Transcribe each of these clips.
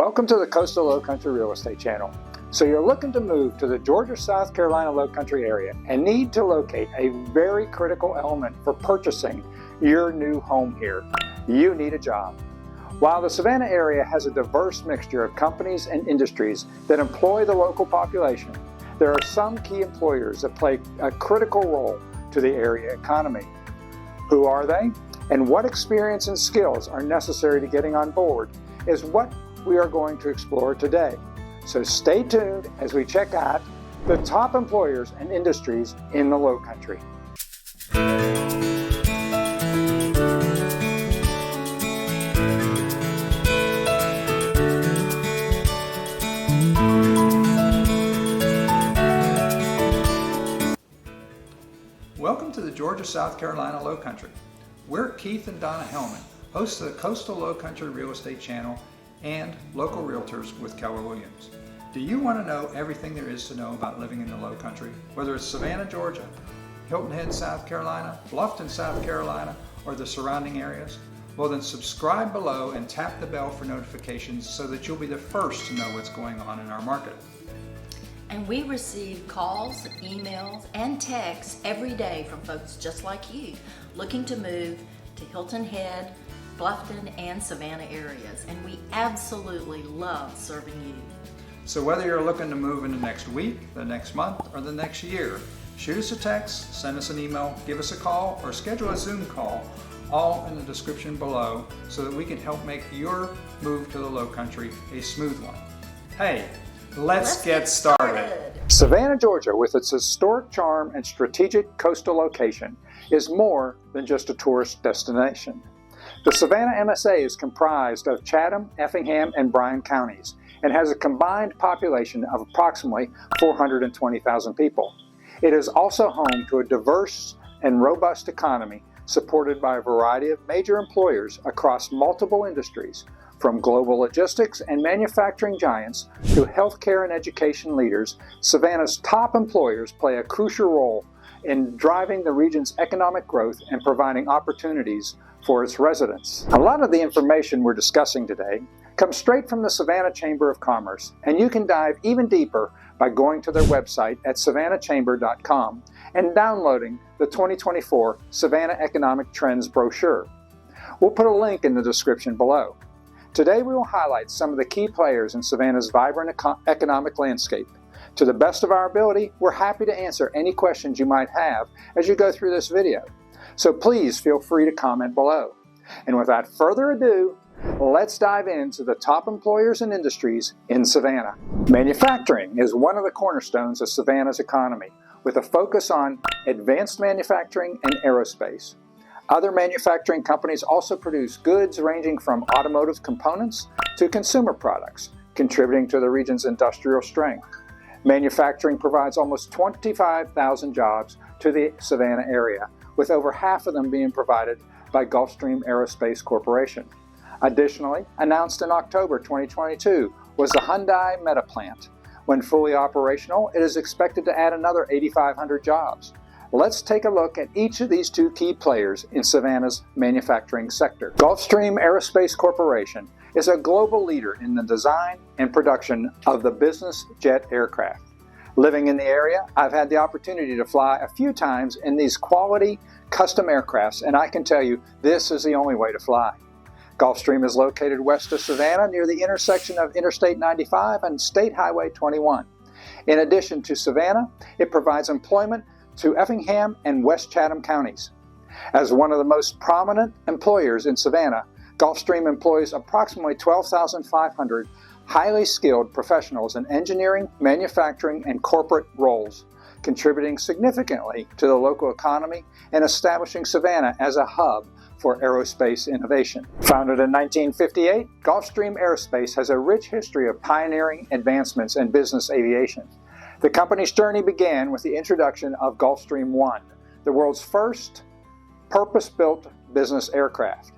Welcome to the Coastal Lowcountry Real Estate Channel. So you're looking to move to the Georgia-South Carolina Lowcountry area and need to locate a very critical element for purchasing your new home here. You need a job. While the Savannah area has a diverse mixture of companies and industries that employ the local population, there are some key employers that play a critical role to the area economy. Who are they? And what experience and skills are necessary to getting on board is what we are going to explore today. So stay tuned as we check out the top employers and industries in the Lowcountry. Welcome to the Georgia-South Carolina Lowcountry. We're Keith and Donna Hellman, hosts of the Coastal Lowcountry Real Estate Channel and local realtors with Keller Williams. Do you want to know everything there is to know about living in the Lowcountry? Whether it's Savannah, Georgia, Hilton Head, South Carolina, Bluffton, South Carolina, or the surrounding areas? Well, then subscribe below and tap the bell for notifications so that you'll be the first to know what's going on in our market. And we receive calls, emails, and texts every day from folks just like you looking to move to Hilton Head, Bluffton, and Savannah areas. And we absolutely love serving you. So whether you're looking to move in the next week, the next month, or the next year, shoot us a text, send us an email, give us a call, or schedule a Zoom call, all in the description below so that we can help make your move to the Lowcountry a smooth one. Hey, let's get started. Savannah, Georgia, with its historic charm and strategic coastal location, is more than just a tourist destination. The Savannah MSA is comprised of Chatham, Effingham, and Bryan counties and has a combined population of approximately 420,000 people. It is also home to a diverse and robust economy supported by a variety of major employers across multiple industries, from global logistics and manufacturing giants to healthcare and education leaders. Savannah's top employers play a crucial role in driving the region's economic growth and providing opportunities for its residents. A lot of the information we're discussing today comes straight from the Savannah Chamber of Commerce, and you can dive even deeper by going to their website at savannahchamber.com and downloading the 2024 Savannah Economic Trends brochure. We'll put a link in the description below. Today we will highlight some of the key players in Savannah's vibrant economic landscape. To the best of our ability, we're happy to answer any questions you might have as you go through this video. So please feel free to comment below. And without further ado, let's dive into the top employers and industries in Savannah. Manufacturing is one of the cornerstones of Savannah's economy, with a focus on advanced manufacturing and aerospace. Other manufacturing companies also produce goods ranging from automotive components to consumer products, contributing to the region's industrial strength. Manufacturing provides almost 25,000 jobs to the Savannah area, with over half of them being provided by Gulfstream Aerospace Corporation. Additionally, announced in October 2022 was the Hyundai Meta Plant. When fully operational, it is expected to add another 8,500 jobs. Let's take a look at each of these two key players in Savannah's manufacturing sector. Gulfstream Aerospace Corporation is a global leader in the design and production of the business jet aircraft. Living in the area, I've had the opportunity to fly a few times in these quality custom aircrafts, and I can tell you this is the only way to fly. Gulfstream is located west of Savannah near the intersection of Interstate 95 and State Highway 21. In addition to Savannah, it provides employment to Effingham and West Chatham counties. As one of the most prominent employers in Savannah, Gulfstream employs approximately 12,500 highly skilled professionals in engineering, manufacturing, and corporate roles, contributing significantly to the local economy and establishing Savannah as a hub for aerospace innovation. Founded in 1958, Gulfstream Aerospace has a rich history of pioneering advancements in business aviation. The company's journey began with the introduction of Gulfstream One, the world's first purpose-built business aircraft.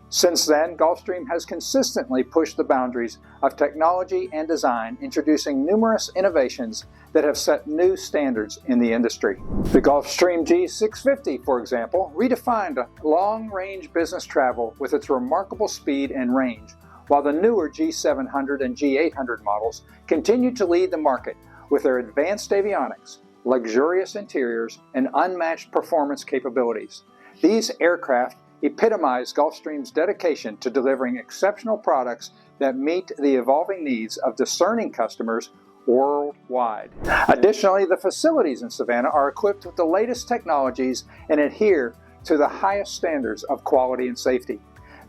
Since then, Gulfstream has consistently pushed the boundaries of technology and design, introducing numerous innovations that have set new standards in the industry. The Gulfstream G650, for example, redefined long-range business travel with its remarkable speed and range, while the newer G700 and G800 models continue to lead the market with their advanced avionics, luxurious interiors, and unmatched performance capabilities. These aircraft epitomize Gulfstream's dedication to delivering exceptional products that meet the evolving needs of discerning customers worldwide. Additionally, the facilities in Savannah are equipped with the latest technologies and adhere to the highest standards of quality and safety.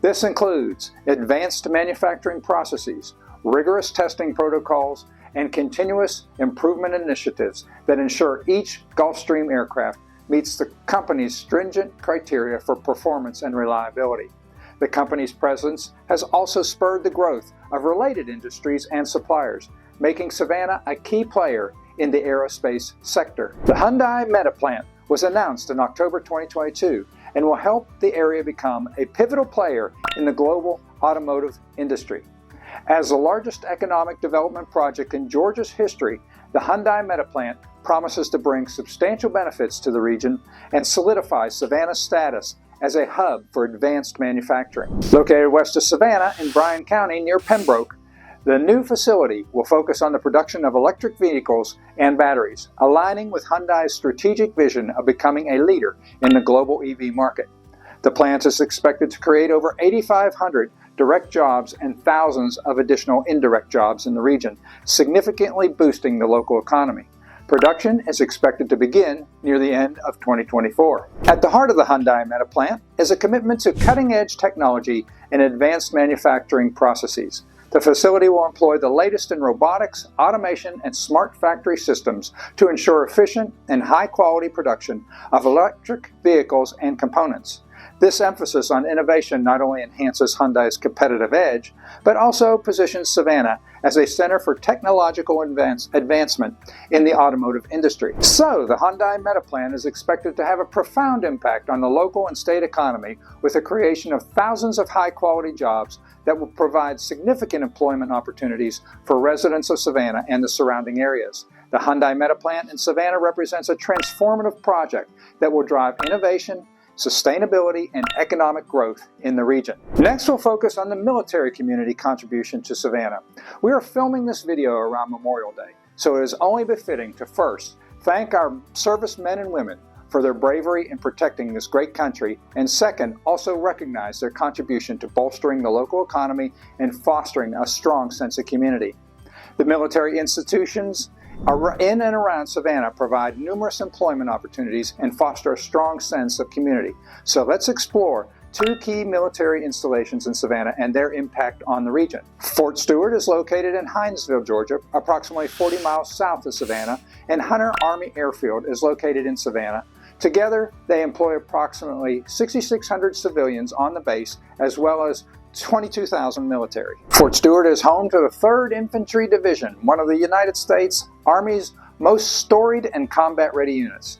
This includes advanced manufacturing processes, rigorous testing protocols, and continuous improvement initiatives that ensure each Gulfstream aircraft meets the company's stringent criteria for performance and reliability. The company's presence has also spurred the growth of related industries and suppliers, making Savannah a key player in the aerospace sector. The Hyundai Meta Plant was announced in October 2022 and will help the area become a pivotal player in the global automotive industry. As the largest economic development project in Georgia's history, the Hyundai Meta Plant promises to bring substantial benefits to the region and solidify Savannah's status as a hub for advanced manufacturing. Located west of Savannah in Bryan County near Pembroke, the new facility will focus on the production of electric vehicles and batteries, aligning with Hyundai's strategic vision of becoming a leader in the global EV market. The plant is expected to create over 8,500 direct jobs and thousands of additional indirect jobs in the region, significantly boosting the local economy. Production is expected to begin near the end of 2024. At the heart of the Hyundai Meta Plant is a commitment to cutting-edge technology and advanced manufacturing processes. The facility will employ the latest in robotics, automation, and smart factory systems to ensure efficient and high-quality production of electric vehicles and components. This emphasis on innovation not only enhances Hyundai's competitive edge, but also positions Savannah as a center for technological advancement in the automotive industry. So, the Hyundai Meta Plant is expected to have a profound impact on the local and state economy with the creation of thousands of high-quality jobs that will provide significant employment opportunities for residents of Savannah and the surrounding areas. The Hyundai Meta Plant in Savannah represents a transformative project that will drive innovation, sustainability, and economic growth in the region. Next, we'll focus on the military community contribution to Savannah. We are filming this video around Memorial Day, so it is only befitting to first thank our servicemen and women for their bravery in protecting this great country, and second, also recognize their contribution to bolstering the local economy and fostering a strong sense of community. The military institutions in and around Savannah provide numerous employment opportunities and foster a strong sense of community. So let's explore two key military installations in Savannah and their impact on the region. Fort Stewart is located in Hinesville, Georgia, approximately 40 miles south of Savannah, and Hunter Army Airfield is located in Savannah. Together, they employ approximately 6,600 civilians on the base, as well as 22,000 military. Fort Stewart is home to the 3rd Infantry Division, one of the United States Army's most storied and combat-ready units.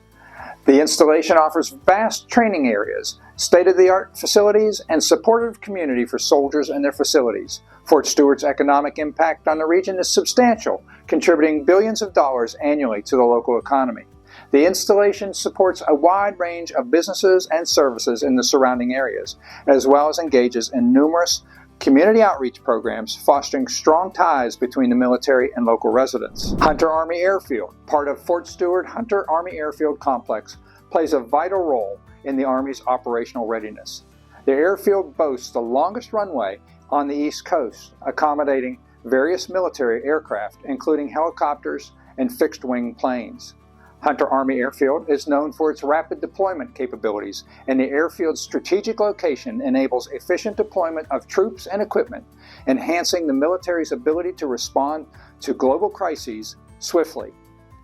The installation offers vast training areas, state-of-the-art facilities, and supportive community for soldiers and their facilities. Fort Stewart's economic impact on the region is substantial, contributing billions of dollars annually to the local economy. The installation supports a wide range of businesses and services in the surrounding areas, as well as engages in numerous community outreach programs, fostering strong ties between the military and local residents. Hunter Army Airfield, part of Fort Stewart Hunter Army Airfield Complex, plays a vital role in the Army's operational readiness. The airfield boasts the longest runway on the East Coast, accommodating various military aircraft, including helicopters and fixed-wing planes. Hunter Army Airfield is known for its rapid deployment capabilities, and the airfield's strategic location enables efficient deployment of troops and equipment, enhancing the military's ability to respond to global crises swiftly.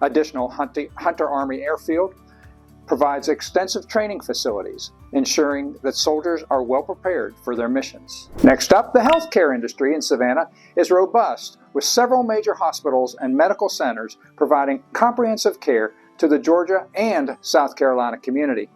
Additional Hunter Army Airfield provides extensive training facilities, ensuring that soldiers are well prepared for their missions. Next up, the healthcare industry in Savannah is robust, with several major hospitals and medical centers providing comprehensive care to the Georgia and South Carolina community.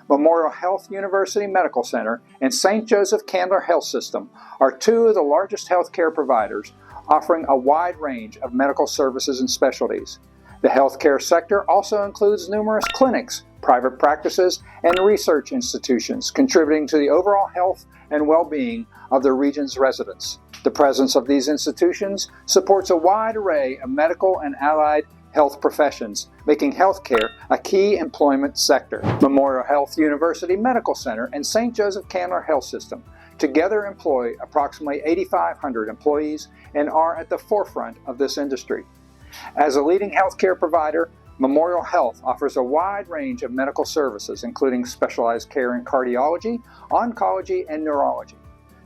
Memorial Health University Medical Center and St. Joseph Candler Health System are two of the largest healthcare providers, offering a wide range of medical services and specialties. The healthcare sector also includes numerous clinics, private practices, and research institutions, contributing to the overall health and well-being of the region's residents. The presence of these institutions supports a wide array of medical and allied health professions, making healthcare a key employment sector. Memorial Health University Medical Center and St. Joseph Candler Health System together employ approximately 8,500 employees and are at the forefront of this industry. As a leading healthcare provider, Memorial Health offers a wide range of medical services, including specialized care in cardiology, oncology, and neurology.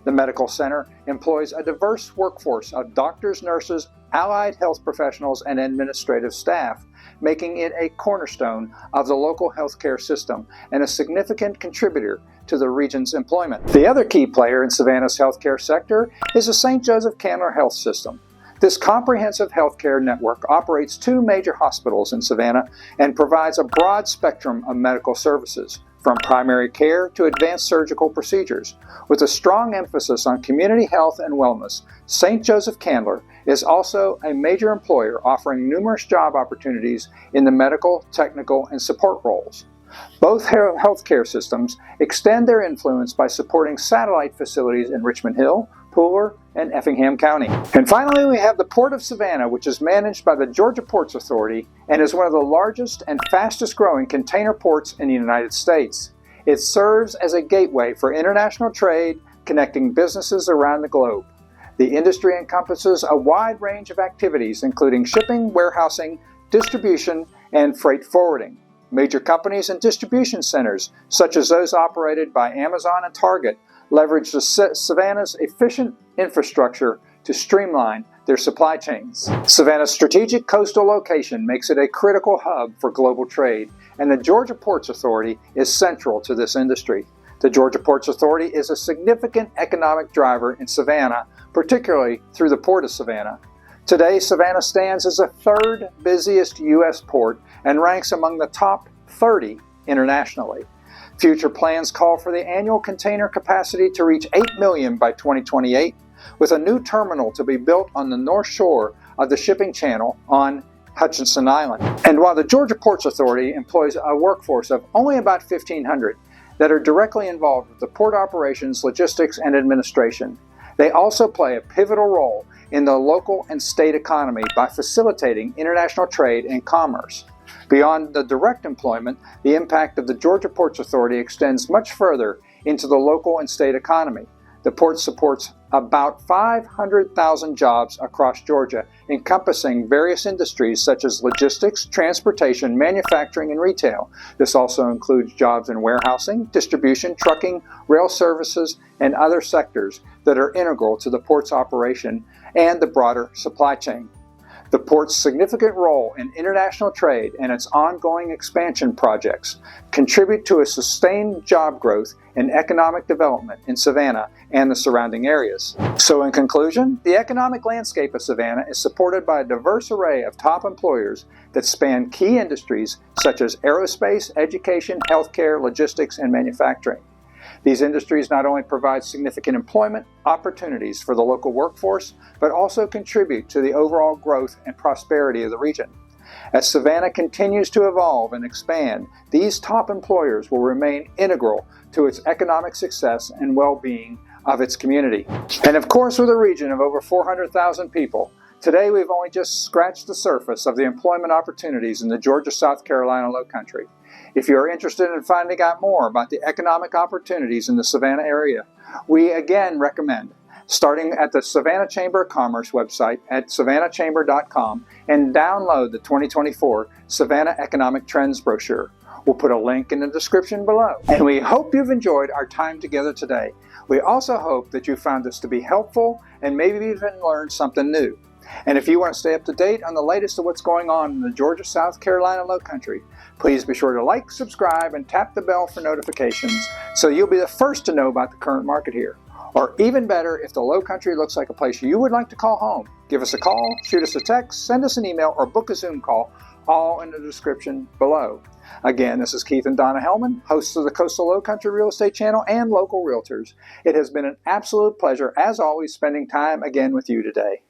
The medical center employs a diverse workforce of doctors, nurses, allied health professionals, and administrative staff, making it a cornerstone of the local healthcare system and a significant contributor to the region's employment. The other key player in Savannah's healthcare sector is the St. Joseph Candler Health System. This comprehensive healthcare network operates 2 major hospitals in Savannah and provides a broad spectrum of medical services, from primary care to advanced surgical procedures. With a strong emphasis on community health and wellness, St. Joseph Candler is also a major employer offering numerous job opportunities in the medical, technical, and support roles. Both healthcare systems extend their influence by supporting satellite facilities in Richmond Hill, Pooler, and Effingham County. And finally, we have the Port of Savannah, which is managed by the Georgia Ports Authority and is one of the largest and fastest growing container ports in the United States. It serves as a gateway for international trade, connecting businesses around the globe. The industry encompasses a wide range of activities, including shipping, warehousing, distribution, and freight forwarding. Major companies and distribution centers, such as those operated by Amazon and Target, leverage Savannah's efficient infrastructure to streamline their supply chains. Savannah's strategic coastal location makes it a critical hub for global trade, and the Georgia Ports Authority is central to this industry. The Georgia Ports Authority is a significant economic driver in Savannah, particularly through the Port of Savannah. Today, Savannah stands as the 3rd busiest U.S. port and ranks among the top 30 internationally. Future plans call for the annual container capacity to reach 8 million by 2028, with a new terminal to be built on the north shore of the shipping channel on Hutchinson Island. And while the Georgia Ports Authority employs a workforce of only about 1,500 that are directly involved with the port operations, logistics, and administration, they also play a pivotal role in the local and state economy by facilitating international trade and commerce. Beyond the direct employment, the impact of the Georgia Ports Authority extends much further into the local and state economy. The port supports about 500,000 jobs across Georgia, encompassing various industries such as logistics, transportation, manufacturing, and retail. This also includes jobs in warehousing, distribution, trucking, rail services, and other sectors that are integral to the port's operation and the broader supply chain. The port's significant role in international trade and its ongoing expansion projects contribute to a sustained job growth and economic development in Savannah and the surrounding areas. So in conclusion, the economic landscape of Savannah is supported by a diverse array of top employers that span key industries such as aerospace, education, healthcare, logistics, and manufacturing. These industries not only provide significant employment opportunities for the local workforce, but also contribute to the overall growth and prosperity of the region. As Savannah continues to evolve and expand, these top employers will remain integral to its economic success and well-being of its community. And of course, with a region of over 400,000 people, today we've only just scratched the surface of the employment opportunities in the Georgia-South Carolina Lowcountry. If you are interested in finding out more about the economic opportunities in the Savannah area, we again recommend starting at the Savannah Chamber of Commerce website at savannahchamber.com and download the 2024 Savannah Economic Trends brochure. We'll put a link in the description below. And we hope you've enjoyed our time together today. We also hope that you found this to be helpful and maybe even learned something new. And if you want to stay up to date on the latest of what's going on in the Georgia-South Carolina Lowcountry, please be sure to like, subscribe, and tap the bell for notifications so you'll be the first to know about the current market here. Or even better, if the Lowcountry looks like a place you would like to call home, give us a call, shoot us a text, send us an email, or book a Zoom call, all in the description below. Again, this is Keith and Donna Hellman, hosts of the Coastal Lowcountry Real Estate Channel and Local Realtors. It has been an absolute pleasure, as always, spending time again with you today.